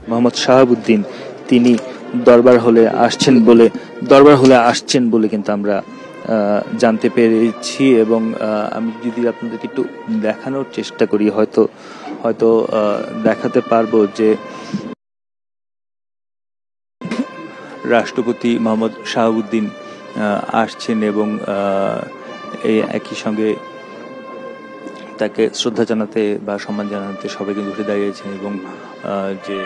মোহাম্মদ শাহাবুদ্দিন তিনি দরবার হলে আসছেন বলে কিন্তু আমরা জানতে পেরেছি। এবং আমি যদি আপনাদেরকে একটু দেখানোর চেষ্টা করি, হয়তো দেখাতে পারবো যে রাষ্ট্রপতি মোহাম্মদ শাহাবুদ্দিন আসছেন এবং এই একই সঙ্গে তাকে শ্রদ্ধা জানাতে বা সম্মান জানাতে সবাই কিন্তু উঠে দাঁড়িয়েছেন। এবং যে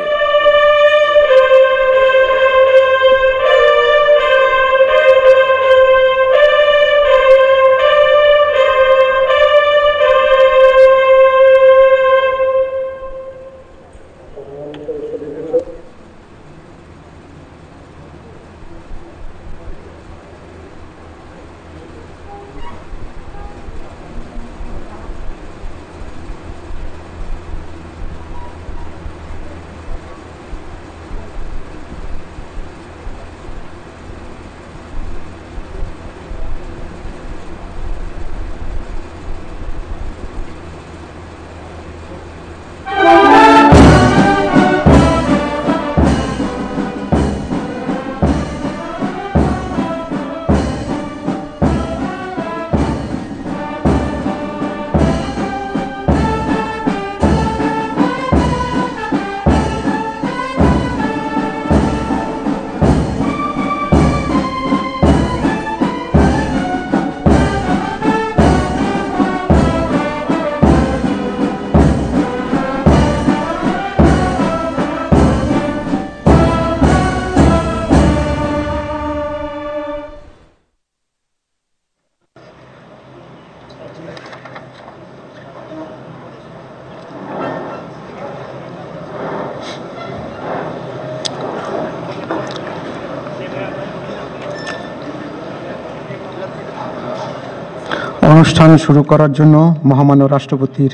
অনুষ্ঠান শুরু করার জন্য মহামান্য রাষ্ট্রপতির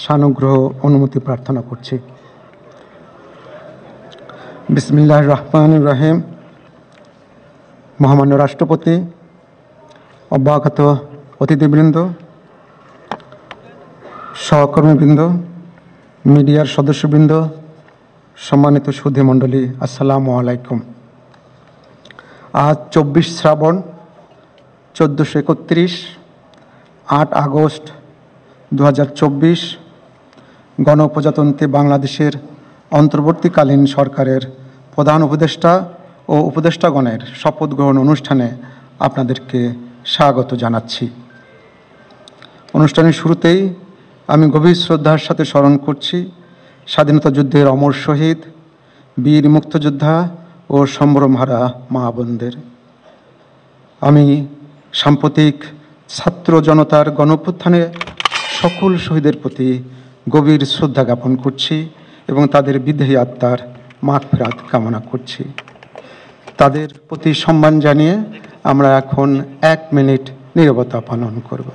সানুগ্রহ অনুমতি প্রার্থনা করছি। বিসমিল্লাহির রহমানির রহিম। মহামান্য রাষ্ট্রপতি, অব্যাহত অতিথিবৃন্দ, সহকর্মীবৃন্দ, মিডিয়ার সদস্যবৃন্দ, সম্মানিত সুধী মণ্ডলী, আসসালামু আলাইকুম। আজ 24 শ্রাবণ 1431, 8 আগস্ট 2024 গণপ্রজাতন্ত্রী বাংলাদেশের অন্তর্বর্তীকালীন সরকারের প্রধান উপদেষ্টা ও উপদেষ্টাগণের শপথ গ্রহণ অনুষ্ঠানে আপনাদেরকে স্বাগত জানাচ্ছি। অনুষ্ঠানের শুরুতেই আমি গভীর শ্রদ্ধার সাথে স্মরণ করছি স্বাধীনতা যুদ্ধের অমর শহীদ, বীর মুক্তিযোদ্ধা ও সম্ভ্রমহারা মা বোনদের। আমি সাম্প্রতিক ছাত্র জনতার গণঅভ্যুত্থানে সকল শহীদের প্রতি গভীর শ্রদ্ধা জ্ঞাপন করছি এবং তাদের বিদেহী আত্মার মাগফিরাত কামনা করছি। তাদের প্রতি সম্মান জানিয়ে আমরা এখন 1 মিনিট নীরবতা পালন করব।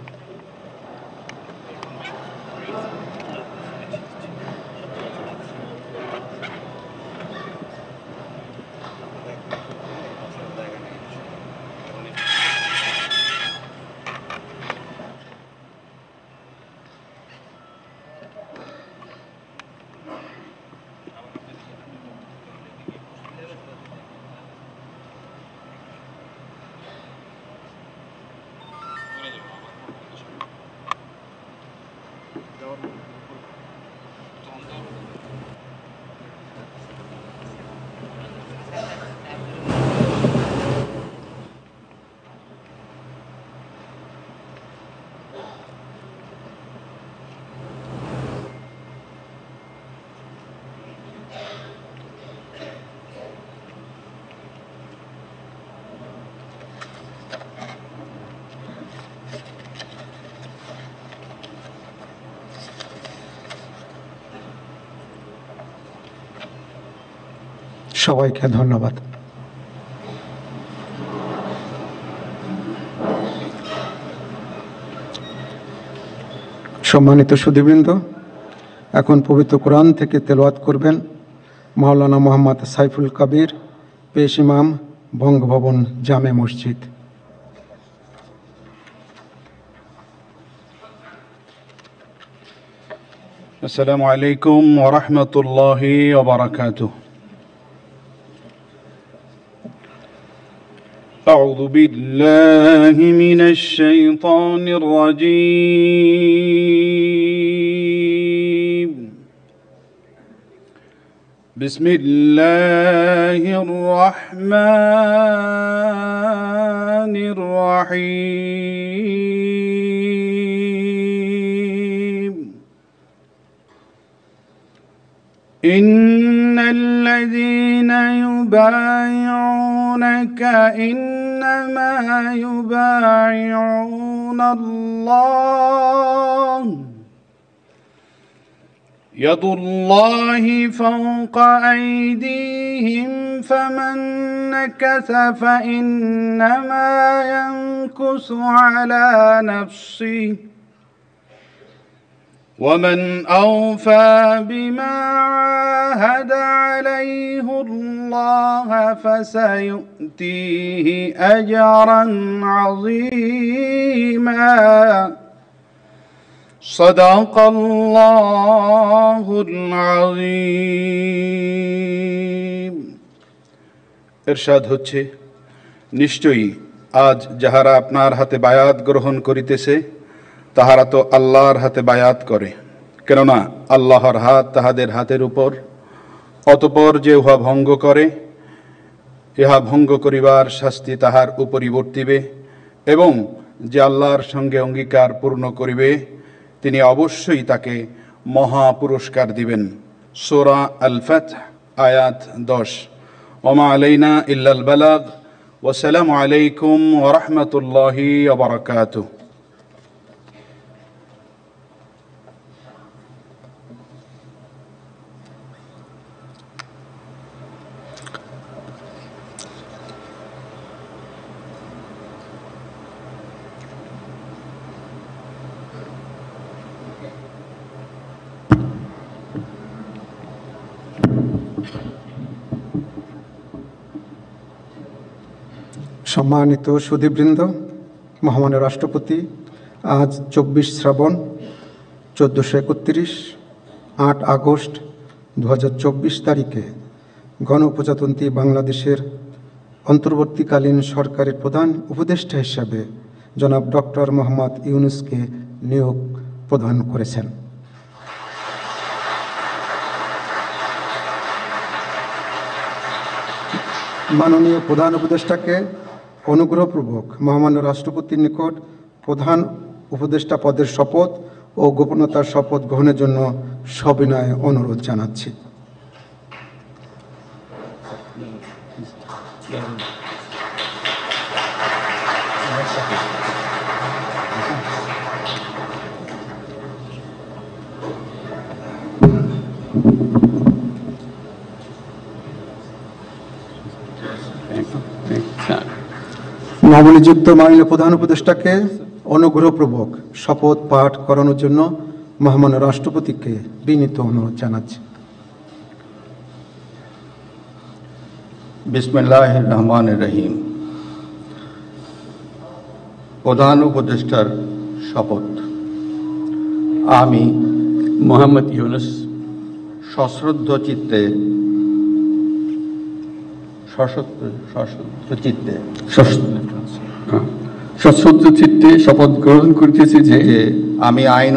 সবাইকে ধন্যবাদ। সম্মানিত সুধীবৃন্দ, এখন পবিত্র কোরআন থেকে তেলাওয়াত করবেন মাওলানা মোহাম্মদ সাইফুল কবির, পেশ ইমাম, বঙ্গভবন জামে মসজিদ। السلام عليكم ورحمة الله وبركاته. أعوذ بالله من الشيطان الرجيم. بسم الله الرحمن الرحيم. إن الذين يبايعونك إنما يبايعون الله يد الله فوق أيديهم فمن نكث فإنما ينكث على نفسه ومن أوفى بما عاهد عليه الله فسيؤتيه أجرا عظيما. صدق الله العظيم. ইরশাদ হচ্ছে, নিশ্চয়ই আজ যাহারা আপনার হাতে বায়াত গ্রহণ করিতেছে তাহারা তো আল্লাহর হাতে বায়াত করে, কেননা আল্লাহর হাত তাহাদের হাতের উপর। অতঃপর যে উহা ভঙ্গ করে, ইহা ভঙ্গ করিবার শাস্তি তাহার উপরই বর্তিবে, এবং যে আল্লাহর সঙ্গে অঙ্গীকার পূর্ণ করিবে তিনি অবশ্যই তাকে মহা পুরস্কার দিবেন। সূরা আল ফাতহ আয়াত 10। ওমা আলাইনা ইল্লাল বালাগ। ওয়াসসালামু আলাইকুম ওয়া রাহমাতুল্লাহি ওয়া বারাকাতুহু। সম্মানিত সুধীবৃন্দ, মহামান্য রাষ্ট্রপতি আজ 24 শ্রাবণ 1431 8 আগস্ট 2024 তারিখে গণপ্রজাতন্ত্রী বাংলাদেশের অন্তর্বর্তীকালীন সরকারের প্রধান উপদেষ্টা হিসাবে জনাব ডক্টর মোহাম্মদ ইউনূসকে নিয়োগ প্রদান করেছেন। মাননীয় প্রধান উপদেষ্টাকে অনুগ্রহপূর্বক মহামান্য রাষ্ট্রপতির নিকট প্রধান উপদেষ্টা পদের শপথ ও গোপনীয়তার শপথ গ্রহণের জন্য সবিনয়ে অনুরোধ জানাচ্ছি। নবনিযুক্ত মাননীয় প্রধান উপদেষ্টাকে অনুগ্রহপূর্বক শপথ পাঠ করানোর জন্য মহামান্য রাষ্ট্রপতিকে বিনীত অনুরোধ জানাচ্ছি। বিসমিল্লাহির রহমানির রহিম। প্রধান উপদেষ্টার শপথ। আমি মোহাম্মদ ইউনূস সশ্রদ্ধ চিত্তে সশ্রদ্ধ চিত্তে শপথ গ্রহণ করিতেছি যে আমি আইন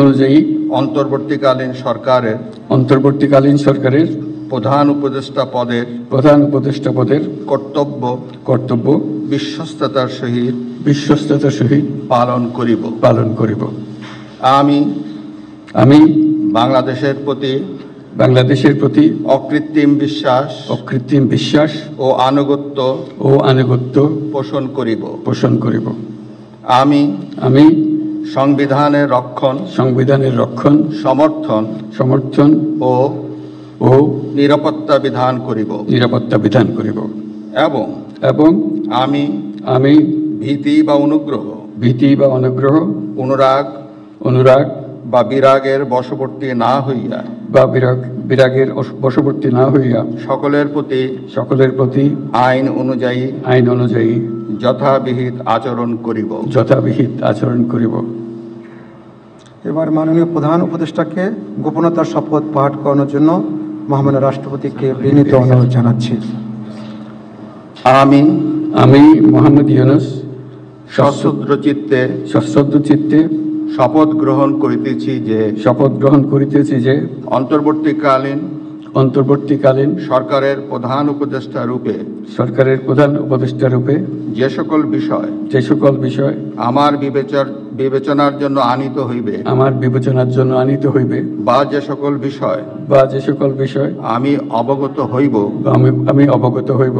অনুযায়ী অন্তর্বর্তীকালীন সরকারের প্রধান উপদেষ্টা পদের কর্তব্য বিশ্বস্ততার সহিত পালন করিব। আমি বাংলাদেশের প্রতি অকৃত্রিম বিশ্বাস ও আনুগত্য পোষণ করিব। আমি সংবিধানের রক্ষণ সমর্থন ও নিরাপত্তা নিরাপত্তা বিধান করিব এবং আমি ভীতি বা অনুগ্রহ অনুরাগ বা বিরাগের বশবর্তী না হইয়া সকলের প্রতি আইন অনুযায়ী যথাবিহিত আচরণ করিব। এবার মাননীয় প্রধান উপদেষ্টাকে গোপনতার শপথ পাঠ করানোর জন্য মহামান্য রাষ্ট্রপতিকে বিনীত অনুরোধ জানাচ্ছি। আমি মোহাম্মদ ইউনূস সশ্রদ্ধ চিত্তে শপথ গ্রহণ করিতেছি যে অন্তর্বর্তীকালীন সরকারের প্রধান উপদেষ্টা রূপে যে সকল বিষয় আমার বিবেচনার জন্য আনিত হইবে বা যে সকল বিষয় আমি অবগত হইব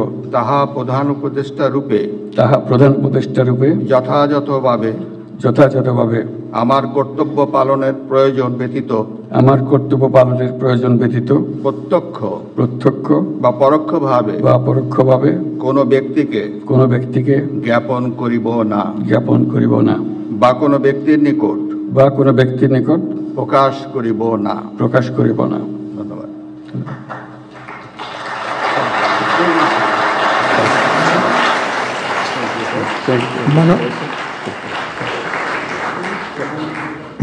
তাহা প্রধান উপদেষ্টা রূপে যথাযথভাবে আমার কর্তব্য পালনের প্রয়োজন ব্যতীত প্রত্যক্ষ বা পরোক্ষভাবে কোনো ব্যক্তিকে জ্ঞাপন করিব না বা কোনো ব্যক্তির নিকট প্রকাশ করিব না। ধন্যবাদ।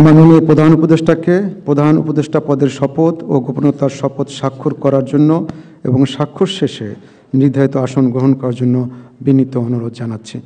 মাননীয় প্রধান উপদেষ্টাকে প্রধান উপদেষ্টা পদের শপথ ও গোপনতার শপথ স্বাক্ষর করার জন্য এবং স্বাক্ষর শেষে নির্ধারিত আসন গ্রহণ করার জন্য বিনীত অনুরোধ জানাচ্ছি।